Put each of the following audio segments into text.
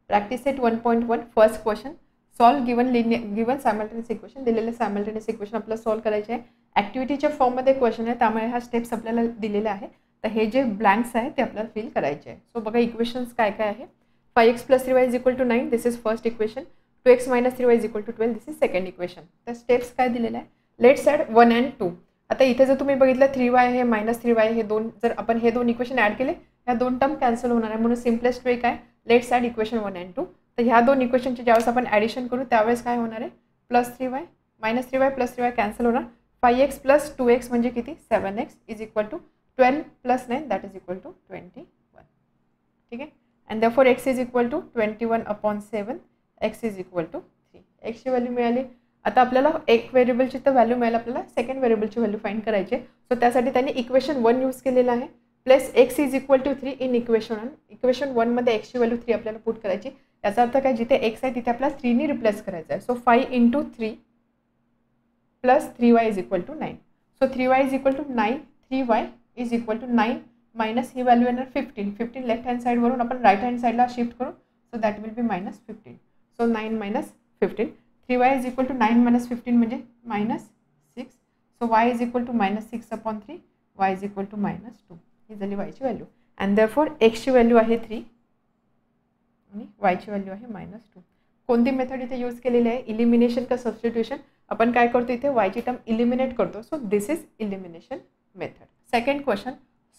Practice set 1.1 first question solve given simultaneous equation. दिलेले simultaneous equation आपल्याला solve करायचे आहे. ॲक्टिव्हिटीच्या फॉर्ममध्ये क्वेश्चन आहे त्यामुळे ह्या स्टेप्स आपल्याला दिलेल्या आहे. तर हे जे ब्लँक्स आहे ते आपल्याला फिल करायचे आहे. सो बघा इक्वेशन्स काय काय आहे. 5x + 3y = 9 this is first equation. 2x - 3y = 12 this is second equation. तर स्टेप्स काय दिलेले आहे. Let's add 1 and 2. आता इथे जर तुम्ही बघितलं 3y आहे -3y हे दोन, जर आपण हे दोन इक्वेशन ॲड केले ह्या दोन टर्म कॅन्सल होणार आहे. म्हणून सिम्पलेस्ट वे काय, लेट्स ॲड इक्वेशन 1 and 2. तर ह्या दोन इक्वेशनचे ज्यावेळेस आपण ॲडिशन करू त्यावेळेस काय होणार आहे, +3y -3y +3y कॅन्सल होणार. 5x + 2x म्हणजे किती, 7x = 12 + 9 that is equal to 21. ठीक आहे. And therefore x = 21/7, x = 3. x ची व्हॅल्यू मिळाली. आता आपल्याला एक व्हेरिएबलची तर व्हॅल्यू मिळाली, आपल्याला सेकंड व्हेरिएबलची व्हॅल्यू फाइंड करायची. सो त्यासाठी त्यांनी इक्वेशन 1 यूज केलेलं आहे. Plus x = 3 in equation 1. Equation 1 मध्ये x ची व्हॅल्यू 3 आपल्याला पुट करायची. याचा अर्थ काय, जिथे x आहे तिथे आपल्याला 3 ने रिप्लेस करायचं आहे. So 5 × 3 + 3y = 9. So 3y = 9, 3y = 9 minus ही व्हॅल्यू येणार 15. 15 लेफ्ट हँड साईडवरून आपण राईट हँड साईडला शिफ्ट करू. So that will be -15. So 9 - 15. 3y = 9 - 15 म्हणजे -6. So y = -6/3, y = -2. ही झाली y ची व्हॅल्यू. अँड देअरफॉर x ची व्हॅल्यू आहे 3 आणि y ची व्हॅल्यू आहे -2. कोणती मेथड इथे यूज केलेली आहे, इलिमिनेशन का सबस्टिट्यूशन. आपण काय करतो इथे y ची टर्म इलिमिनेट करतो. So this is elimination method. Second question,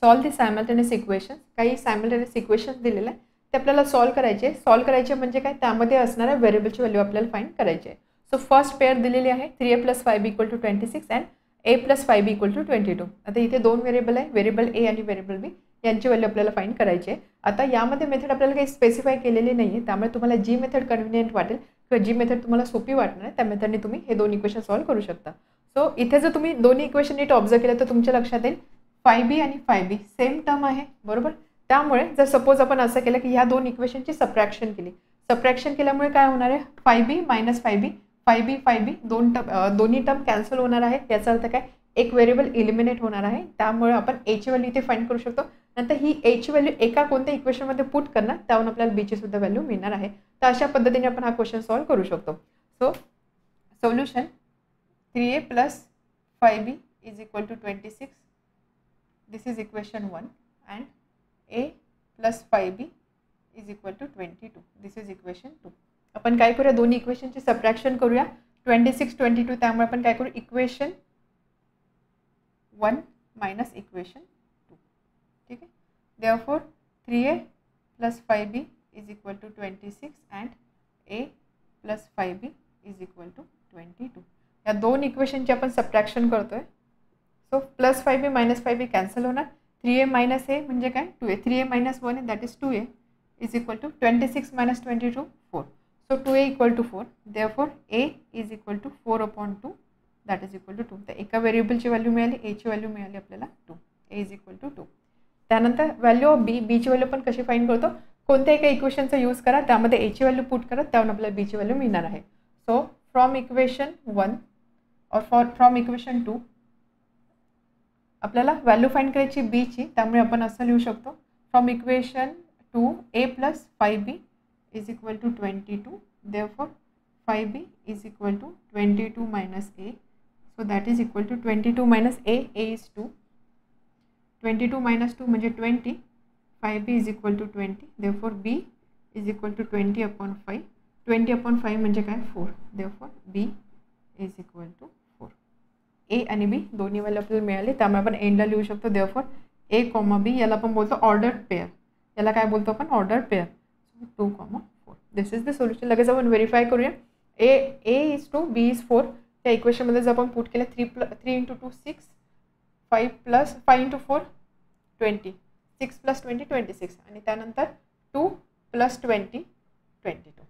solve the simultaneous equation. काही सायमल्टेनियस इक्वेशन दिलेले आहे ते आपल्याला सॉल्व करायचे. सॉल्व करायचे म्हणजे काय, त्यामध्ये असणाऱ्या व्हेरिएबलची व्हॅल्यू आपल्याला फाइंड करायची आहे. सो फर्स्ट पेअर दिलेली आहे 3a + 5b = 26 and a + 5b = 22. आता इथे दोन व्हेरिएबल आहे, व्हेरिएबल a आणि व्हेरिएबल b, यांची व्हॅल्यू आपल्याला फाइंड करायची आहे. आता यामध्ये मेथड आपल्याला काही स्पेसिफाय केलेली नाही आहे, त्यामुळे तुम्हाला जी मेथड कन्व्हिनियंट वाटेल किंवा जी मेथड तुम्हाला सोपी वाटणार आहे त्या मेथडने तुम्ही हे दोन इक्वेशन सॉल्व करू शकता. सो इथे जर तुम्ही दोन्ही इक्वेशन नीट ऑब्झर्व केलं तर तुमच्या लक्षात येईल 5b आणि 5b सेम टर्म आहे, बरोबर. त्यामुळे जर सपोज आपण असं केलं की ह्या दोन इक्वेशनची सबट्रॅक्शन केली, सबट्रॅक्शन केल्यामुळे काय होणार आहे, 5b - 5b, 5b दोन्ही टर्म कॅन्सल होणार आहे. याचा अर्थ काय, एक व्हेरिएबल इलिमिनेट होणार आहे. त्यामुळे आपण a ची व्हॅल्यू इथे फाइंड करू शकतो. नंतर ही a ची व्हॅल्यू एका कोणत्या इक्वेशनमध्ये पुट करणार, त्यावरून आपल्याला b ची सुद्धा व्हॅल्यू मिळणार आहे. तर अशा पद्धतीने आपण हा क्वेश्चन सॉल्व करू शकतो. So solution 3a + 5b = 26. This is equation 1 and a + 5b = 22. This is equation 2. आपण काय करूया, दोन्ही इक्वेशनची सबट्रॅक्शन करूया. 26, 22, त्यामुळे आपण काय करू, इक्वेशन 1 - इक्वेशन 2. ठीक आहे. Therefore 3a + 5b = 26 and a + 5b = 22. या दोन इक्वेशनची आपण सबट्रॅक्शन करतोय. सो +5b - 5b कॅन्सल होणार. 3a - a म्हणजे काय, 2a. 3a - 1 that is 2a = 26 - 22 4. So 2a = 4. Therefore a = 4/2 that is equal to 2. तर एका व्हेरिएबलची व्हॅल्यू मिळाली, a ची व्हॅल्यू मिळाली आपल्याला 2. a = 2. त्यानंतर व्हॅल्यू ऑफ b, b ची व्हॅल्यू आपण कशी फाइंड करतो, कोणत्या एका इक्वेशनचा यूज करा, त्यामध्ये a ची व्हॅल्यू पुट करा, त्यावरून आपल्याला b ची व्हॅल्यू मिळणार आहे. सो फ्रॉम इक्वेशन 1 और फ्रॉम इक्वेशन 2 आपल्याला व्हॅल्यू फाइंड करायची b ची. त्यामुळे आपण असं लिहू शकतो, from equation 2 a + 5b = 22. Therefore 5b = 22 - a. So that is equal to 22 - a. a is 2. 22 - 2 म्हणजे 20. 5b = 20. Therefore b = 20/5. 20/5 म्हणजे काय, 4. Therefore b = 4. a आणि b दोन्ही व्हॅल्यू आपल्याला मिळाली, त्यामुळे आपण एंडला लिहू शकतो. Therefore a, b याला आपण बोलतो ऑर्डर्ड पेअर. याला काय बोलतो आपण, ordered pair. 2, 4. This is the solution. लगेच आपण व्हेरीफाय करूया. a is 2, b is 4. त्या इक्वेशनमध्ये जर आपण पुट केलं 3 × 2 6, 5 × 4 20, 6 + 20 26 आणि त्यानंतर 2 + 20 22.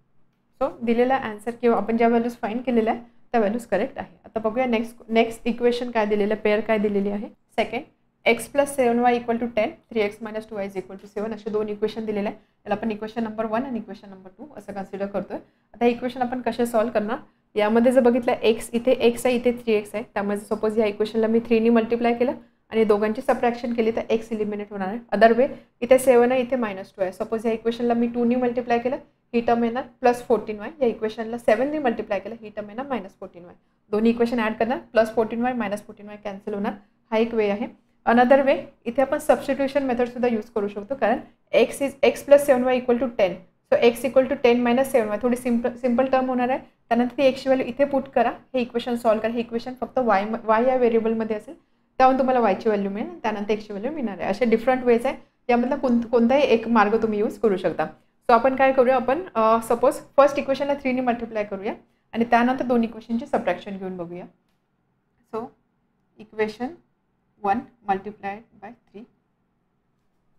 सो दिलेला आन्सर किंवा आपण ज्या व्हॅल्यूज फाइंड केलेल्या आहे त्या व्हॅल्यूज करेक्ट आहे. आता बघूया नेक्स्ट इक्वेशन काय दिलेलं आहे, पेअर काय दिलेली आहे. Second, x + 7y = 10, 3x - 2y = 7 असे दोन इक्वेशन दिलेले आहे. त्याला आपण इक्वेशन नंबर 1 आणि इक्वेशन नंबर 2 असं कन्सिडर करतोय. आता हे इक्वेशन आपण कसे सॉल्व करणार, यामध्ये जर बघितलं x इथे x आहे, इथे 3x आहे. त्यामुळे सपोज या इक्वेशनला मी 3 ने मल्टिप्लाय केलं आणि दोघांची सबट्रॅक्शन केली तर एक्स इलिमिनेट होणार आहे. अदर वे इथे 7 आहे, इथे -2 आहे. सपोज या इक्वेशनला मी 2 नी मल्टिप्लाय केलं, ही टर्म येणार +14y. या इक्वेशनला 7 नी मल्टिप्लाय केलं, ही टर्म येणार -14y. दोन्ही इक्वेशन ॲड करणार, +14y -14y कॅन्सल होणार. हा एक वे आहे. अनदर वे इथे आपण सबस्टिट्यूशन मेथड सुद्धा यूज करू शकतो, कारण x + 7y = 10. So x = 10 - 7y थोडी सिंपल टर्म होणार आहे. त्यानंतर ती एक्सची व्हॅल्यू इथे पुट करा, हे इक्वेशन सॉल्व्ह करा. हे इक्वेशन फक्त y या व्हेरिएबलमध्ये असेल, त्याहून तुम्हाला वायची व्हॅल्यू मिळेल, त्यानंतर एक्सची व्हॅल्यू मिळणार आहे. असे डिफरंट वेज आहे. यामधला कोणताही एक मार्ग तुम्ही यूज करू शकता. सो आपण काय करूया, आपण सपोज फर्स्ट इक्वेशनला 3 नी मल्टिप्लाय करूया आणि त्यानंतर दोन इक्वेशनची सबट्रॅक्शन घेऊन बघूया. सो इक्वेशन 1 मल्टिप्लायड बाय 3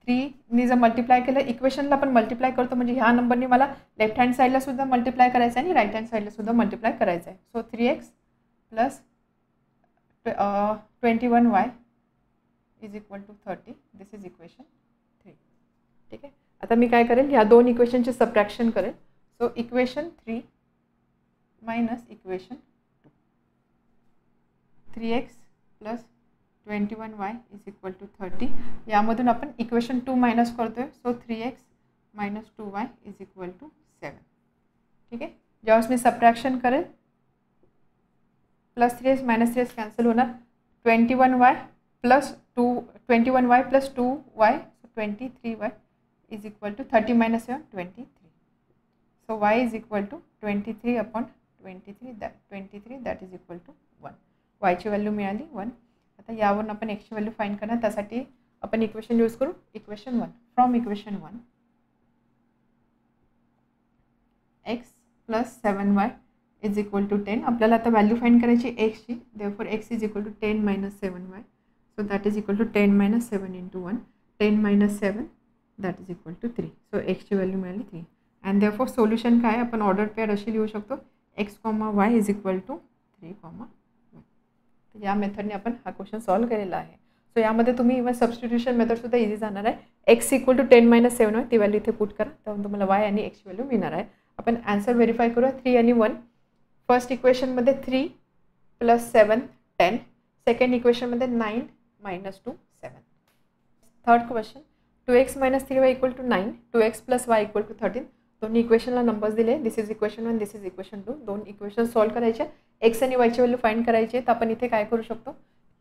नी जर मल्टिप्लाय केलं, इक्वेशनला आपण मल्टिप्लाय करतो म्हणजे ह्या नंबरने मला लेफ्ट हँड साईडला सुद्धा मल्टिप्लाय करायचं आहे आणि राईट हँड साईडला सुद्धा मल्टिप्लाय करायचं आहे. So 3x + 21y = 30. This is equation 3. ठीक आहे. आता मी काय करेल, ह्या दोन इक्वेशनची सबट्रॅक्शन करेल. So equation 3 - equation 2, 3x + 21y = 30. यामधून आपण इक्वेशन 2 मायनस करतोय. So 3x - 2y = 7. ठीक आहे. ज्यावेळेस मी सबट्रॅक्शन करेल, +3x - 3x कॅन्सल होणार. 21y + 21y + 2y 23y = 30 - 7 23. So y = 23/23 that is equal to 1. yची व्हॅल्यू मिळाली 1. आता यावरून आपण एक्सची व्हॅल्यू फाइंड करणार. त्यासाठी आपण इक्वेशन यूज करू. Equation 1 from equation 1 x + 7y = 10. आपल्याला आता व्हॅल्यू फाइंड करायची एक्सची. Therefore x = 10 - 7y. So that is equal to 10 - 7 × 1. 10 - 7 that is equal to 3. So एक्सची व्हॅल्यू मिळाली 3. अँड देअरफॉर सोल्युशन काय, आपण ऑर्डर पेअर अशी लिहू शकतो, x, y = 3, 1. या मेथडने आपण हा क्वेश्चन सॉल्व्ह केलेला आहे. सो यामध्ये तुम्ही इव्हन सबस्टिट्यूशन मेथडसुद्धा इझी जाणार आहे. x = 10 - 7 ती व्हॅल्यू इथे पुट करा, त्यावरून तुम्हाला y आणि x व्हॅल्यू मिळणार आहे. आपण आन्सर व्हेरीफाय करूया. 3 आणि 1. फर्स्ट इक्वेशनमध्ये 3 + 7 10. सेकंड इक्वेशनमध्ये 9 - 2 7. Third question 2x - 3y = 9. 2x + y = 13. दोन्ही इक्वेशनला नंबर्स दिले. This is equation 1, this is equation 2. दोन इक्वेशन सॉल्व्ह करायचे. एक्स आणि वायची व्हॅल्यू फाइंड करायची. तर आपण इथे काय करू शकतो,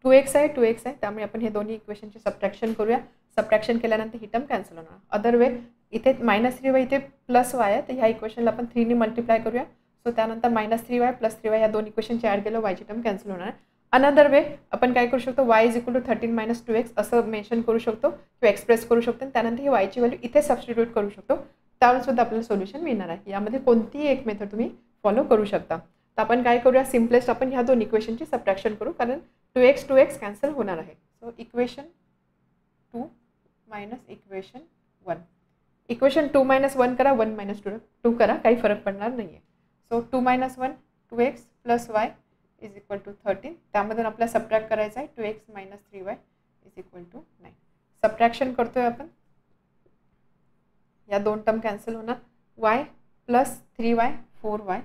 2x आहे 2x आहे, त्यामुळे आपण हे दोन्ही इक्वेशनची सबट्रॅक्शन करूया. सबट्रॅक्शन केल्यानंतर ही टर्म कॅन्सल होणार. अदर वे इथे -3y इथे +y आहे, तर ह्या इक्वेशनला आपण 3 नी मल्टिप्लाय करूया. सो त्यानंतर -3y + 3y या दोन इक्वेशनचे ॲड केलं, वायची टर्म कॅन्सल होणार आहे. अनदर वे आपण काय करू शकतो, y = 13 - 2x असं मेन्शन करू शकतो किंवा एक्सप्रेस करू शकतो. त्यानंतर ही वायची व्हॅल्यू इथे सबस्टिट्यूट करू शकतो, त्यावर सुद्धा आपल्याला सोल्युशन मिळणार आहे. यामध्ये कोणतीही एक मेथड तुम्ही फॉलो करू शकता. तर आपण काय करूया, सिम्पलेस्ट आपण ह्या दोन इक्वेशनची सबट्रॅक्शन करू, कारण 2x कॅन्सल होणार आहे. So equation 2 - equation 1. इक्वेशन 2 - 1 करा, 1 - 2 करा, काही फरक पडणार नाही आहे. So 2 - 1 2x + y = 13. त्यामधून आपल्याला सबट्रॅक्ट करायचं आहे 2x - 3y = 9. सबट्रॅक्शन करतोय आपण. या दोन टर्म कॅन्सल होणार. y + 3y 4y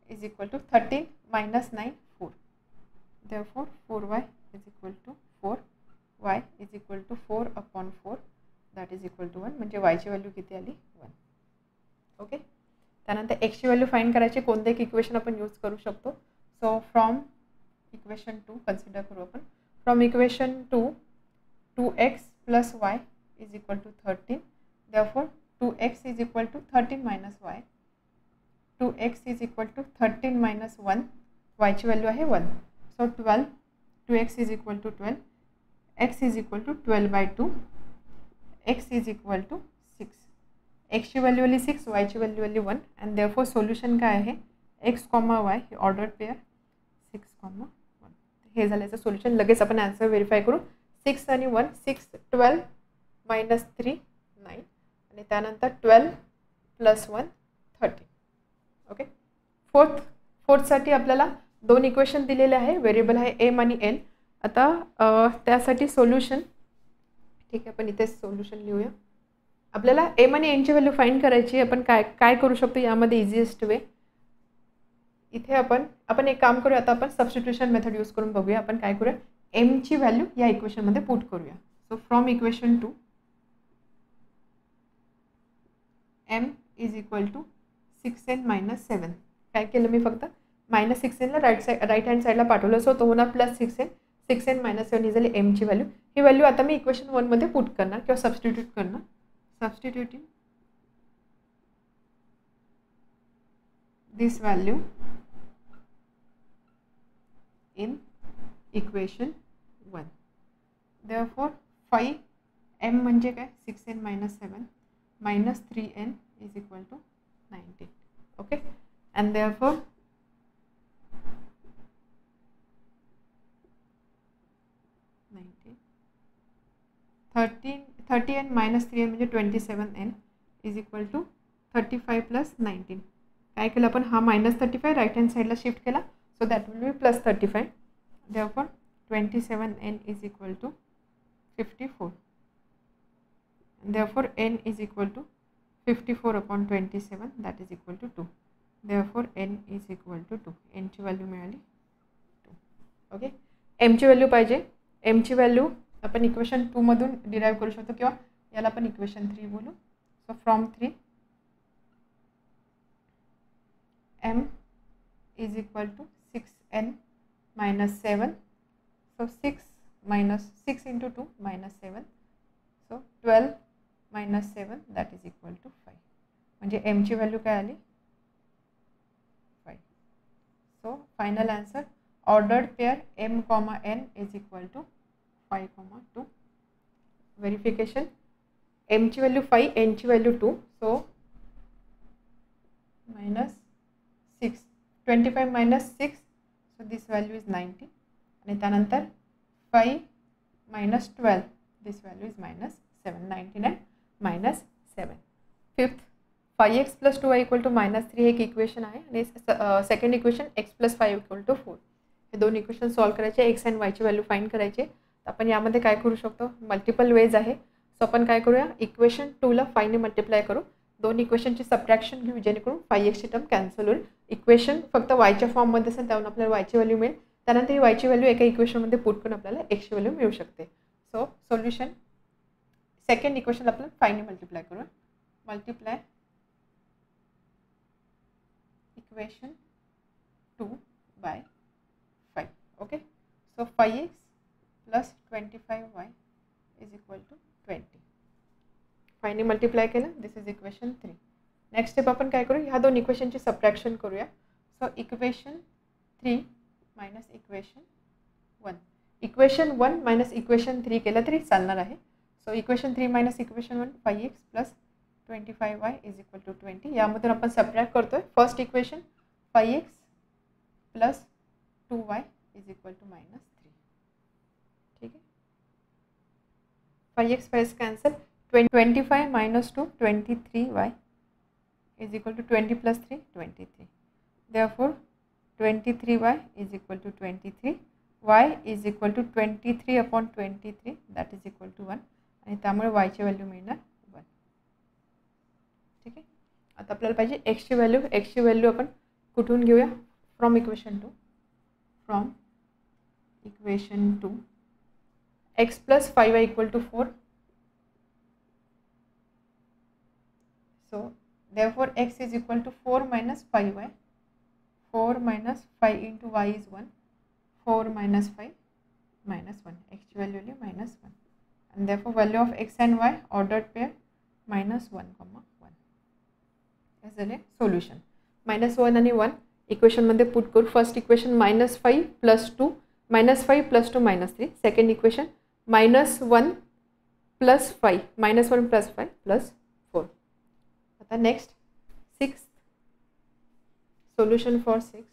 = 13 - 9 4. Therefore 4y = 4. y = 4/4 that is equal to 1. म्हणजे y ची व्हॅल्यू किती आली 1. ओके. त्यानंतर x ची व्हॅल्यू फाइंड करायची. कोणते एक इक्वेशन आपण यूज करू शकतो. सो फ्रॉम इक्वेशन 2 कन्सिडर करू आपण. From equation 2 2x + y = 13. Therefore 2x = 13 - y. 2x = 13 - 1. y ची व्हॅल्यू आहे 1. So 12. 2x = 12. x = 12/2. x = 6. x ची व्हॅल्यू आली 6, y ची व्हॅल्यू आली 1. अँड देअरफॉर सोल्युशन काय आहे, x, y हे ऑर्डर पेअर 6, 1. हे झालं याचं सोल्युशन. लगेच आपण आन्सर व्हेरीफाय करू. 6 आणि 1 6 12 - 3 9 आणि त्यानंतर 12 + 1 13. ओके. फोर्थसाठी आपल्याला दोन इक्वेशन दिलेले आहे. व्हेरिएबल आहे एम आणि एन. आता त्यासाठी सोल्युशन, ठीक आहे, आपण इथे सोल्युशन लिहूया. आपल्याला एम आणि एनची व्हॅल्यू फाइंड करायची. आपण काय करू शकतो यामध्ये इझिएस्ट वे, इथे आपण एक काम करूया. आता आपण सबस्टिट्यूशन मेथड यूज करून बघूया. आपण काय करूया, एमची व्हॅल्यू या इक्वेशनमध्ये पुट करूया. So from equation 2 m is equal to 6n minus 7. काय केलं मी फक्त -6nला राईट हँड साईडला पाठवलं. सो तो होणार +6n. 6n मायनस 7 ही झाली एमची व्हॅल्यू. ही व्हॅल्यू आता मी इक्वेशन 1 मध्ये पुट करणार किंवा सबस्टिट्यूट करणार. Substituting this value in equation 1. Therefore 5m म्हणजे काय 6n minus 7 minus 3n is equal to 19. Okay, and therefore 30n minus 3n म्हणजे 27n is equal to 35 plus 19. काय केलं आपण हा -35 राईट हँड साईडला शिफ्ट केला. So that will be plus 35. Therefore 27n is equal to 54. And therefore n is equal to 54 upon 27, that is equal to 2. Therefore n is equal to 2. n ची value मिळाली 2. Okay, m ची value पाहिजे. m ची value आपण equation 2 मधून derive करू शकतो किंवा याला आपण इक्वेशन 3 बोलू. So from 3 m is equal to 6n minus 7. So 6 minus 6 into 2 minus 7. So 12 minus 7, that is equal to 5. म्हणजे m ची व्हॅल्यू काय आली 5. So final answer, ordered pair m comma n is equal to 5 comma 2. Verification, m ची value 5, n ची value 2. So minus 6, 25 minus 6, so this value is 90. आणि त्यानंतर 5 minus 12, this value is minus 7. 19 and minus 7. Fifth, 5x plus 2y equal to minus 3 एक equation आहे आणि second equation x plus 5 equal to 4. हे दोन equation solve करायचे, x and y ची value find करायचे. आपण यामध्ये काय करू शकतो, मल्टिपल वेज आहे. सो आपण काय करूया, इक्वेशन 2 ला 5 ने मल्टिप्लाय करू. दोन इक्वेशनची सबट्रॅक्शन घेऊ जेणेकरून 5x ची टर्म कॅन्सल होईल. इक्वेशन फक्त वायच्या फॉर्ममध्ये असेल त्यावरून आपल्याला वायची व्हॅल्यू मिळेल. त्यानंतर ही वायची व्हॅल्यू एका इक्वेशनमध्ये पुट करून आपल्याला एक्सची व्हॅल्यू मिळू शकते. सो सोल्युशन, सेकंड इक्वेशन आपण 5 ने मल्टिप्लाय करूया. Multiply equation 2 by 5. Okay, so 5x plus 25y is equal to 20. 5 ने मल्टिप्लाय केलं, this is equation 3. Next step आपण काय करू, ह्या दोन इक्वेशनची सबट्रॅक्शन करूया. So equation 3 minus equation 1. Equation 1 minus equation 3 केलं तरी चालणार आहे. So equation 3 minus equation 1, 5x plus 25y is equal to 20. यामधून आपण सबट्रॅक्ट करतोय. First equation 5x plus 2y is equal to minus 3. ठीक आहे, 5x 5 cancel. 25 minus 2, 23y is equal to 20 plus 3, 23. Therefore 23y is equal to 23. y is equal to 23 upon 23, that is equal to 1. आणि त्यामुळे y ची value मिळणार 1. ठीक आहे, आता आपल्याला पाहिजे x ची व्हॅल्यू. x ची व्हॅल्यू आपण कुठून घेऊया, from equation 2. From equation 2 x plus 5y equal to 4. So therefore x is equal to 4 minus 5y. 4 minus 5 into y is 1. 4 minus 5 minus 1. x ची व्हॅल्यू आली minus 1. And therefore value of x and y ordered pair minus 1 comma 1. हे झाले solution. -1 आणि 1 equation मध्ये put करू. First equation -5 plus 2, -5 plus 2 -3. Second equation -1 plus 5, -1 plus 5 plus 4. आता next 6th solution for 6th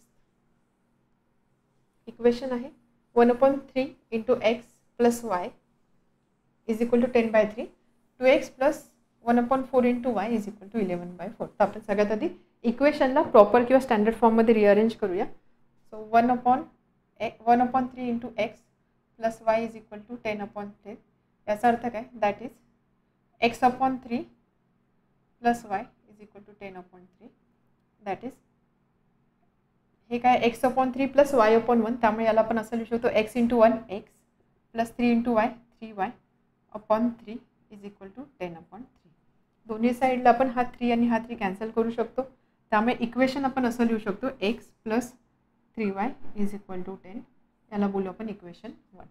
equation आहे 1/3 into x plus y is equal to 10/3. 2x plus 1/4 into y is equal to 11/4. तर आपण सगळ्यात आधी इक्वेशनला proper किंवा standard फॉर्ममध्ये rearrange करूया. So 1/3 into x plus y is equal to 10/3. याचा अर्थ काय, that is x/3 plus y is equal to 10/3. That is हे काय x/3 plus y/1. त्यामुळे याला आपण असं लिहू शकतो x into 1 x plus 3 into Y 3y upon 3 is equal to 10/3. दोन्ही साईडला आपण हा 3 आणि हा 3 कॅन्सल करू शकतो. त्यामुळे इक्वेशन आपण असं लिहू शकतो x plus 3y is equal to 10. याला बोलू आपण इक्वेशन 1.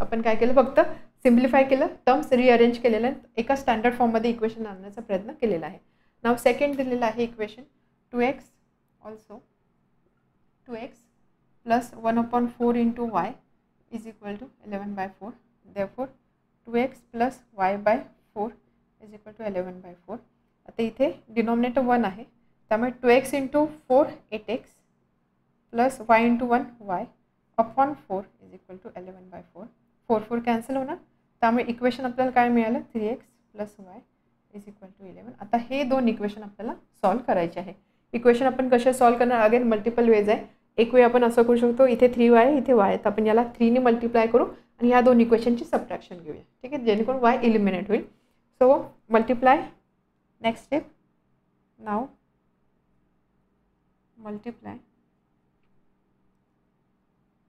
आपण काय केलं, फक्त सिम्प्लिफाय केलं, टर्म्स रिअरेंज केलेलं आहे, एका स्टँडर्ड फॉर्ममध्ये इक्वेशन आणण्याचा प्रयत्न केलेला आहे. नाव सेकंड दिलेलं आहे equation 2x also 2x plus 1/4 into y is equal to 11/4. Therefore 2x plus y/4 is equal to 11/4. आता इथे डिनॉमिनेटर 1 आहे, त्यामुळे 2x into 4 8x plus y into 1 y upon 4 is equal to 11/4. 4 cancel होणार, त्यामुळे equation आपल्याला काय मिळालं 3x plus y is equal to 11. आता हे दोन इक्वेशन आपल्याला सॉल्व करायचे आहे. इक्वेशन आपण कसे सॉल्व करणार, अगेन मल्टिपल वेज आहे. एक वे आपण असं करू शकतो, इथे 3y इथे y, तर आपण याला 3 ने मल्टिप्लाय करू आणि ह्या दोन इक्वेशनची सबट्रॅक्शन घेऊया. ठीक आहे, जेणेकरून y इलिमिनेट होईल. So multiply, next step, now multiply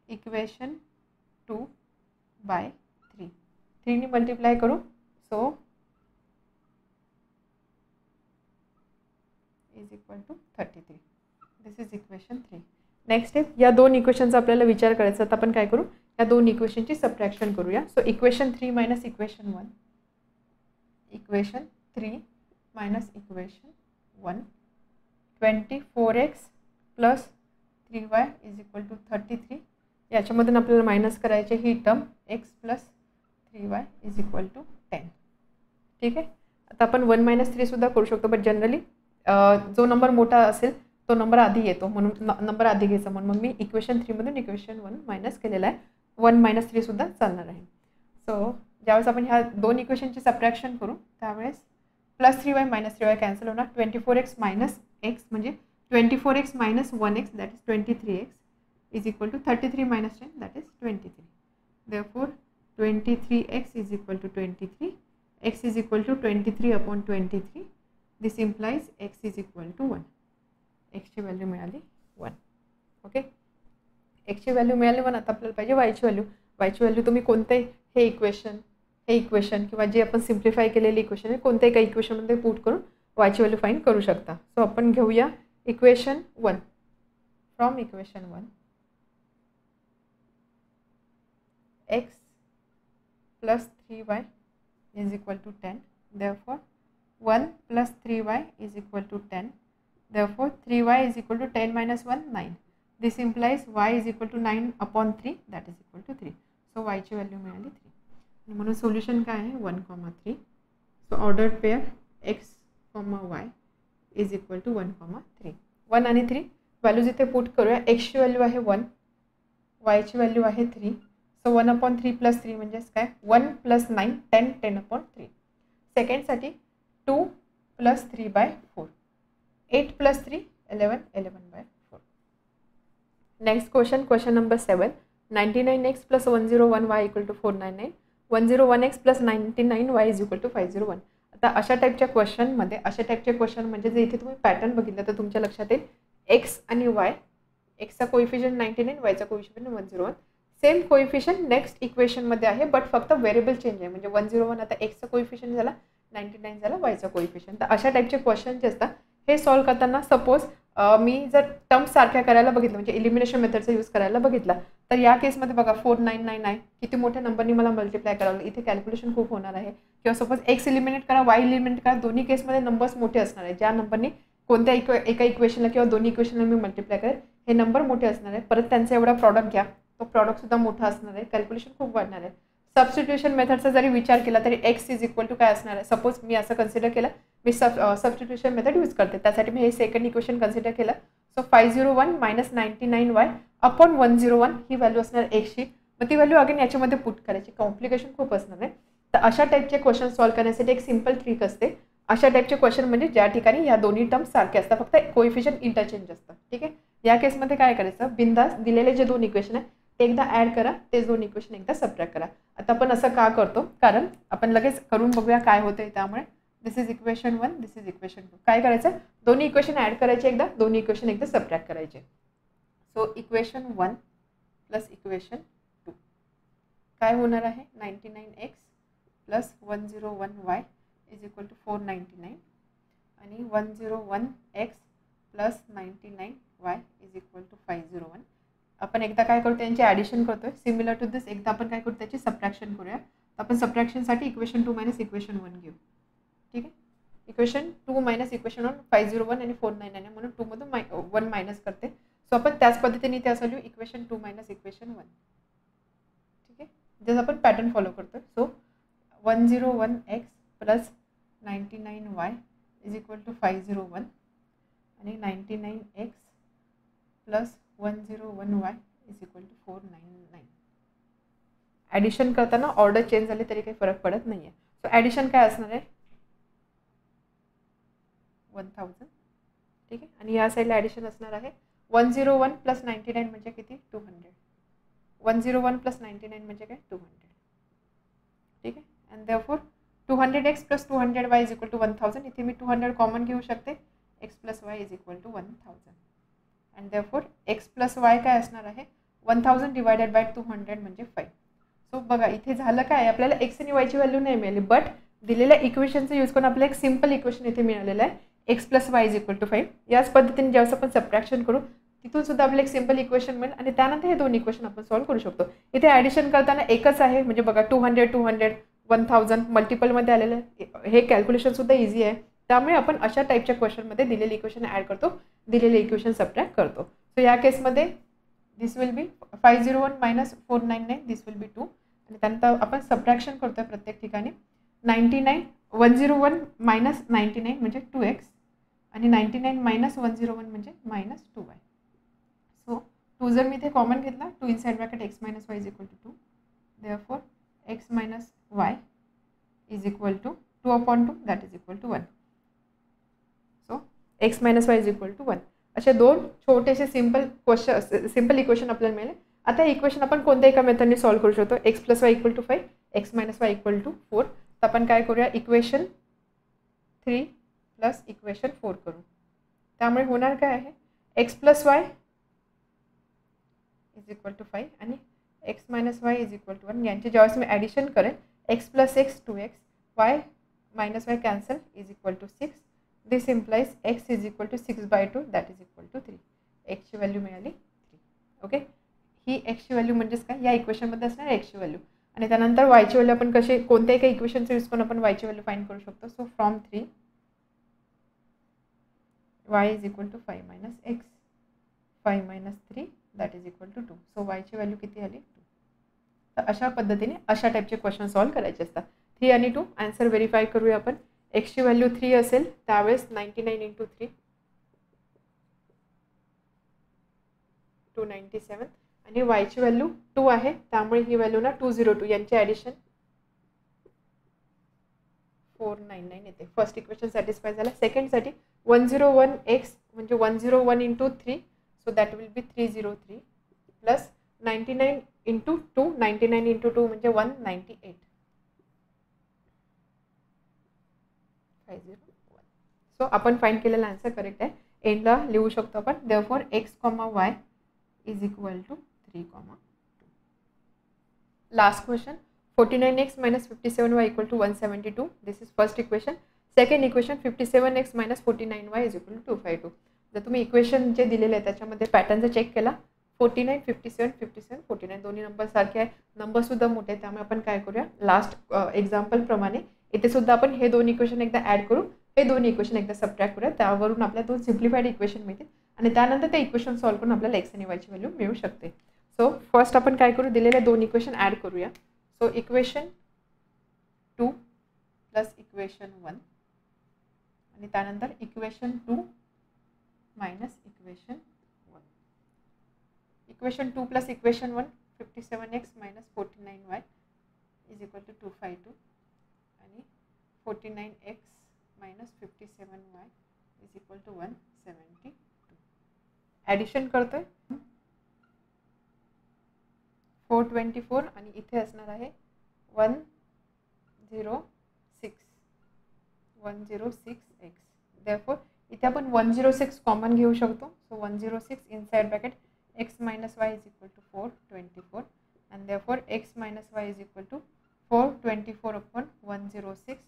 equation 2 by 3. 3 ने मल्टिप्लाय करू, so is equal to 33. This is equation 3. Next step, या दोन इक्वेशनचा आपल्याला विचार करायचा, तर आपण काय करू, या दोन इक्वेशनची सबट्रॅक्शन करूया. So equation 3 minus equation 1, equation 3 minus equation 1, 24x plus 3y is equal to 33. याच्यामधून आपल्याला मायनस करायचे ही term x plus 3y is equal to 10. ठीक आहे, आता आपण 1 - 3 सुद्धा करू शकतो, बट जनरली जो नंबर मोठा असेल तो नंबर आधी येतो, म्हणून नंबर आधी घ्यायचा, म्हणून मग मी इक्वेशन 3 मधून इक्वेशन 1 मायनस केलेला आहे. 1 - 3 सुद्धा चालणार आहे. सो ज्यावेळेस आपण ह्या दोन इक्वेशनची सबट्रॅक्शन करू, त्यावेळेस plus 3y minus 3y cancel होणार. 24x मायनस x म्हणजे 24x minus 1x that is 23x is equal to 33 minus 10 that is 23. Therefore 23x is equal to 23. x is equal to 23 upon 23. This implies x is equal to 1. एक्सची value मिळाली 1. Okay, एक्सची value मिळाली 1. आता आपल्याला पाहिजे वायची value. वायची value तुम्ही कोणते हे equation किंवा जे आपण सिम्प्लिफाय केलेले इक्वेशन आहे कोणत्याही एका इक्वेशनमध्ये पुट करून वायची व्हॅल्यू फाइंड करू शकता. सो आपण घेऊया equation 1. From equation 1 x plus 3y is equal to 10. Therefore 1 plus 3y is equal to 10. Therefore 3y is equal to 10 minus 1 9. This implies y is equal to 9 upon 3 that is equal to 3. So y ची value मिळाली 3. आणि म्हणून solution काय आहे 1,3. So ordered pair x, y is equal to 1,3. 1 आणि 3 values इथे put करूया. x ची व्हॅल्यू आहे 1, y ची व्हॅल्यू आहे 3. सो 1/3 प्लस 3 म्हणजेच काय 1 plus 9 10 10/3. सेकंडसाठी 2 plus 3/4. 8 plus 3 11 11/4. Next question number 7. 99x plus 101y equal to 499. 101x plus 99y is equal to 501. आता अशा टाईपच्या क्वेश्चनमध्ये अशा टाईपचे क्वेश्चन म्हणजे जे इथे तुम्ही पॅटर्न बघितलं तर तुमच्या लक्षात येईल x आणि y, एक्सचा कोइफिशियंट 99, वायचा कोइफिशियंट 101. सेम कोइफिशियंट नेक्स्ट इक्वेशनमध्ये आहे, बट फक्त व्हेरिएबल चेंज आहे. म्हणजे 101 आता एक्सचा कोइफिशियंट झाला, 99 झाला वायचा कोइफिशियंट. तर अशा टाईपचे क्वेश्चन जे असतात हे सॉल्व करताना सपोज मी जर टर्म्स सारख्या करायला बघितलं म्हणजे इलिमिनेशन मेथडचा यूज करायला बघितला तर या केसमध्ये बघा 4999 आहे, किती मोठ्या नंबरनी मला मल्टिप्लाय करावं लागेल. इथे कॅल्क्युलेशन खूप होणार आहे. किंवा सपोज एक्स इलिमिनेट करा, वाय इलिमिनेट करा, दोन्ही केसमध्ये नंबर्स मोठे असणार आहे. ज्या नंबरनी कोणत्या एका इक्वेशनला किंवा दोन्ही इक्वेशनला मी मल्टिप्लाय करेल हे नंबर मोठे असणार आहे. परत त्यांचा एवढा प्रॉडक्ट घ्या, तो प्रॉडक्टसुद्धा मोठा असणार आहे. कॅल्क्युलेशन खूप वाढणार आहे. सबस्टिट्यूशन मेथडचा जरी विचार केला तरी एक्स इज इक्वल टू काय असणार आहे. सपोज मी असं कन्सिडर केलं, मी सबस्टिट्यूशन मेथड यूज करते, त्यासाठी मी हे सेकंड इक्वेशन कन्सिडर केलं. सो 501 मायनस 99y अपॉन 101 ही व्हॅल्यू असणार एक्सची. मग ती व्हॅल्यू अगेन याच्यामध्ये पुट करायची. कॉम्प्लिकेशन खूप असणार आहे. तर अशा टाईपचे क्वेश्चन सॉल्व्ह करण्यासाठी एक सिम्पल ट्रिक असते. अशा टाईपचे क्वेश्चन म्हणजे ज्या ठिकाणी या दोन्ही टर्म्स सारखे असतात, फक्त कोइफिशियंट इंटरचेंज असतात. ठीक आहे, या केसमध्ये काय करायचं, बिंदास दिलेले जे दोन इक्वेशन आहे ते एकदा ॲड करा, तेच दोन इक्वेशन एकदा सबट्रॅक्ट करा. आता आपण असं का करतो, कारण आपण लगेच करून बघूया काय होतंय. त्यामुळे this is equation 1, this is equation 2. काय करायचं, दोन्ही इक्वेशन ॲड करायचे एकदा, दोन्ही इक्वेशन एकदा सबट्रॅक्ट करायचे. सो इक्वेशन 1 प्लस इक्वेशन 2 काय होणार आहे 99x plus 101y is equal to 499 आणि 101x plus 99y is equal to 501. आपण एकदा काय करतो यांची ॲडिशन करतोय. सिमिलर टू दिस एकदा आपण काय करू त्याची सबट्रॅक्शन करूया. आपण सबट्रॅक्शनसाठी इक्वेशन 2 मायनस इक्वेशन 1 घेऊ. ठीक आहे. इक्वेशन 2 मायनस इक्वेशन 1 501 आणि 499 म्हणून 2 मधून 1 मायनस करते. सो आपण त्याच पद्धतीने इथे असं लिहू इक्वेशन 2 मायनस इक्वेशन 1. ठीक आहे. जसं आपण पॅटर्न फॉलो करतोय. So 101x plus 99y is equal to 501 आणि 99x plus 101y is equal to 499. Addition करताना ऑर्डर चेंज झाली तरी काही फरक पडत नाही आहे. सो ॲडिशन काय असणार आहे 1000. ठीक आहे. आणि या साईडला ॲडिशन असणार आहे 101 प्लस 99 म्हणजे किती 200. 101 प्लस 99 म्हणजे काय 200. ठीक आहे. And therefore 200x plus 200y is equal to 1000. इथे मी 200 कॉमन घेऊ शकते. x plus y is equal to 1000. And therefore x plus y काय असणार आहे 1000 डिवायडेड बाय 200 म्हणजे 5. सो बघा इथे झालं काय आपल्याला x आणि y ची व्हॅल्यू नाही मिळाली. बट दिलेल्या इक्वेशनचा यूज करून आपल्याला एक सिम्पल इक्वेशन इथे मिळालेलं आहे x plus y is equal to 5. याच पद्धतीने ज्यावेळेस आपण सबट्रॅक्शन करू तिथून सुद्धा आपल्याला एक सिम्पल इक्वेशन मिळेल आणि त्यानंतर हे दोन इक्वेशन आपण सॉल्व्ह करू शकतो. इथे ॲडिशन करताना एकच आहे म्हणजे बघा 200 200 1000 मल्टिपलमध्ये आलेलं आहे. हे कॅल्क्युलेशन सुद्धा इझी आहे. त्यामुळे आपण अशा टाईपच्या क्वेश्चनमध्ये दिलेले इक्वेशन ॲड करतो, दिलेले इक्वेशन सबट्रॅक्ट करतो. सो या केसमध्ये this will be 501 minus 499 this will be 2 आणि त्यानंतर आपण सबट्रॅक्शन करतोय प्रत्येक ठिकाणी 101 मायनस 99 म्हणजे 2x आणि 99 मायनस 101 म्हणजे मायनस 2y. सो 2 जर मी इथे कॉमन घेतला 2 inside bracket x minus y is equal to 2. Therefore x minus y is equal to 2 upon 2 that is equal to 1. So x minus y is equal to 1. असे दोन छोटेसे simple equation आपल्याला मिळेल. आता equation आपण कोणत्या एका मेथडने सॉल्व्ह करू शकतो. x plus y equal to 5 x minus y equal to 4. तर आपण काय करूया इक्वेशन 3 प्लस इक्वेशन 4 करू. त्यामुळे होणार काय आहे x plus y is equal to 5 आणि x minus y is equal to 1. यांचे ज्यावेळेस मी ॲडिशन करेन x plus x 2x y minus y cancel is equal to 6. This implies x is equal to 6/2 that is equal to 3. एक्सची value मिळाली 3. Okay. ही एक्सची value म्हणजेच काय या इक्वेशनमध्ये असणार एक्सची व्हॅल्यू आणि त्यानंतर वायची व्हॅल्यू आपण कसे कोणत्याही काही इक्वेशनचा यूज करून आपण वायची व्हॅल्यू फाइंड करू शकतो. So from 3 y is equal to 5 minus x 5 minus 3 that is equal to 2. So वायची व्हॅल्यू किती आली 2. तर अशा पद्धतीने अशा टाईपचे क्वेश्चन सॉल्व्ह करायचे असतात. 3 आणि 2 आन्सर व्हेरीफाय करूया आपण. एक्सची व्हॅल्यू 3 असेल त्यावेळेस 99 इंटू 3 297 आणि वायची व्हॅल्यू 2 आहे त्यामुळे ही व्हॅल्यू ना 202 यांची ॲडिशन 499 येते. फर्स्ट इक्वेशन सॅटिस्फाय झाला. सेकंडसाठी 101x म्हणजे 101 into 3 so that will B 303 plus 99 into 2 99 into 2 म्हणजे 198 501. सो आपण फाइंड केलेला आन्सर करेक्ट आहे. एंडला लिहू शकतो आपण therefore x, y is equal to 3, 2. Last question 49x minus 57y equal to 172. This is first equation. Second equation 57x minus 49y is equal to 252. जर तुम्ही इक्वेशन जे दिलेले आहे त्याच्यामध्ये पॅटर्नचा चेक केला 49 57 57 49 दोन्ही नंबर सारखे आहे. नंबर सुद्धा मोठे त्यामुळे आपण काय करूया लास्ट एक्झाम्पल प्रमाणे इथे सुद्धा आपण हे दोन इक्वेशन एकदा ॲड करू हे दोन इक्वेशन एकदा सबट्रॅक्ट करूया. त्यावरून आपल्याला दोन सिम्प्लिफाईड इक्वेशन मिळतील आणि त्यानंतर ते इक्वेशन सॉल्व्ह करून आपल्याला एक्स आणि वायची व्हॅल्यू मिळू शकते. सो फर्स्ट आपण काय करू दिलेले दोन इक्वेशन ॲड करूया. सो इक्वेशन 2 प्लस इक्वेशन 1 आणि त्यानंतर equation 2 minus equation 1. Equation 2 plus equation 1 57x minus 49y is equal to 252 आणि 49x minus 57y is equal to 172. Addition करतोय 424 आणि इथे असणार आहे 106x. देअरफॉर इथे आपण 106 कॉमन घेऊ शकतो. So 106 inside bracket x minus y is equal to 424 and and therefore x minus y is equal to 424 upon 106.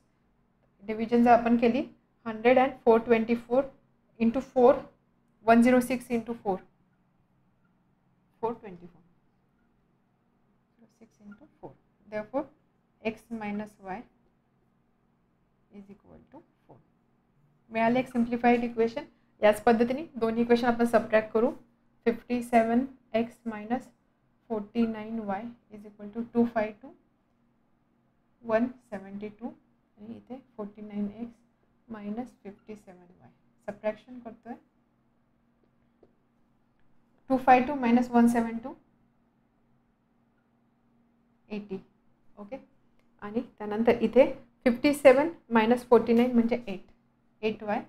Division जर आपण केली 100 and 424 into 4 106 into 4 424 6 into 4. Therefore x minus y is equal to 4. मिळाले एक simplified equation. याच पद्धतीने दोन equation आपण subtract करू. 57x minus 49y is equal to 252 172 आणि इथे 49x minus 57y. सबट्रॅक्शन करतोय. 252 minus 172 80. ओके. आणि त्यानंतर इथे 57 minus 49 म्हणजे 8y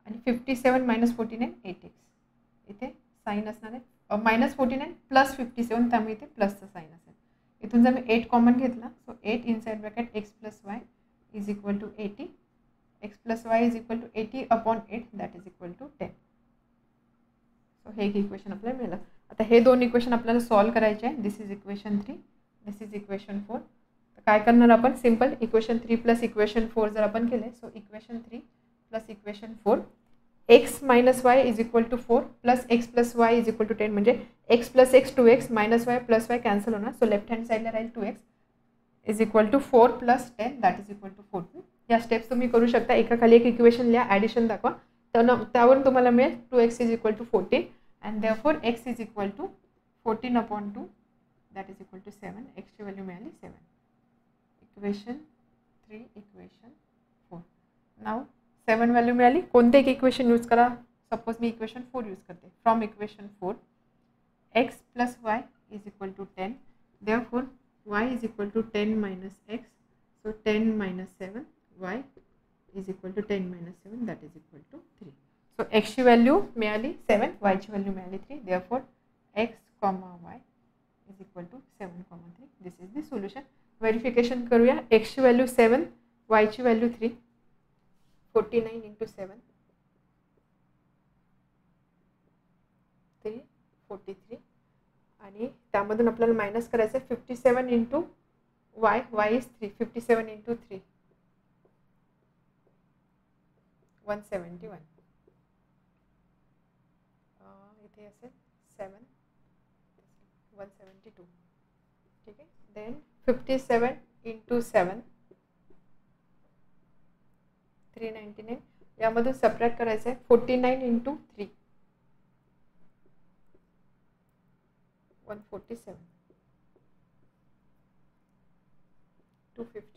आणि 57 minus 49 8x. इथे साइन असणार आहे -49 प्लस 57, त्यामुळे इथे प्लसचं साइन असेल. इथून जर मी 8 कॉमन घेतला so 8 inside bracket x plus y is equal to 80. x plus y is equal to 80 upon 8 that is equal to 10. So हे इक्वेशन आपल्याला मिळालं. आता हे दोन इक्वेशन आपल्याला सॉल्व करायचे आहे. This is equation 3, this is equation 4. तर काय करणार आपण, सिम्पल इक्वेशन 3 प्लस इक्वेशन 4 जर आपण केले so equation 3 plus equation 4 x minus y is equal to 4 plus x plus y is equal to 10 म्हणजे x plus x 2x minus y plus y cancel होणार. So left hand साईडला राहील 2x is equal to 4 plus 10 that is equal to 14. या steps तुम्ही करू शकता. एकाखाली एक इक्वेशन लिहा, ॲडिशन दाखवा, त्यावरून तुम्हाला मिळेल 2x is equal to 14 and therefore x is equal to 14 upon 2 that is equal to 7. एक्सची व्हॅल्यू मिळाली 7. Equation 3 equation 4. नाव 7 व्हॅल्यू मिळाली. कोणते एक इक्वेशन यूज करा. सपोज मी इक्वेशन 4 यूज करते. From equation 4 x plus y is equal to 10. Therefore y is equal to 10 minus x. So 10 minus 7 y is equal to 10 minus 7 that is equal to 3. So एक्सची value मिळाली 7, वायची value मिळाली 3. Therefore x comma y is equal to 7 comma 3. This is the solution. Verification करूया. एक्सची value 7, वायची value 3. 49 into 7 343 आणि त्यामधून आपल्याला minus करायचं आहे 57 इंटू y. y इज 3. 57 इंटू 3 171. इथे असेल 7 172. ठीक आहे. Then 57 into 7 399. यामधून सबट्रॅक्ट करायचं आहे 49 इंटू 3 147 250.